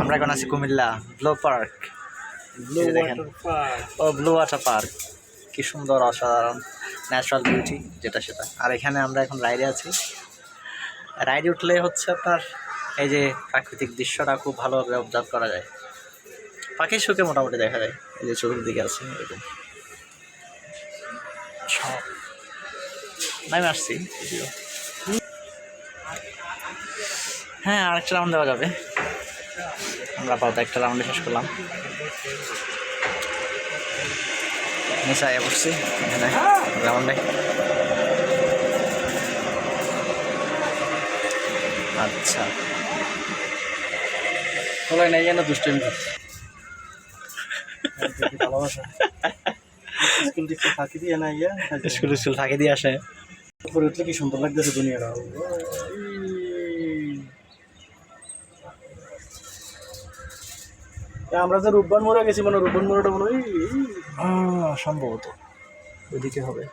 আমরা এখন আছি কুমিল্লা ব্লু পার্ক। দেখেন ও ব্লু ওয়াটার পার্ক, কি সুন্দর অসাধারণ ন্যাচারাল বিউটি যেটা সেটা। আর এখানে আমরা এখন রাইডে আছি। রাইডে উঠলে হচ্ছে আপনার এই যে প্রাকৃতিক দৃশ্যটা খুব ভালোভাবে অবজার্ভ করা যায়। পাখির শুকে মোটামুটি দেখা যায়, এই যে চতুর্দিকে আছে এরকম সব। আমি আসছি যদিও। হ্যাঁ, আরেকটা রাউন্ড দেওয়া যাবে। আমরা আপাতত একটা রাউন্ডে শেষ করলাম। নিচে আয়া পড়ছি এখানে রাউন্ডে। আচ্ছা, সবাই নাই যেন দুষ্টামি ভালোবাসা স্কুল টিকে ফাঁকি দিয়ে না ইয়া স্কুল ফাঁকি দিয়ে আসে। উপরে উঠলে কি সুন্দর লাগতেছে দুনিয়াটা। আমরা যে রূপবান মোড়ে গেছি, মানে রূপবান মোড়াটা মনে হয় সম্ভবত ওইদিকে হবে।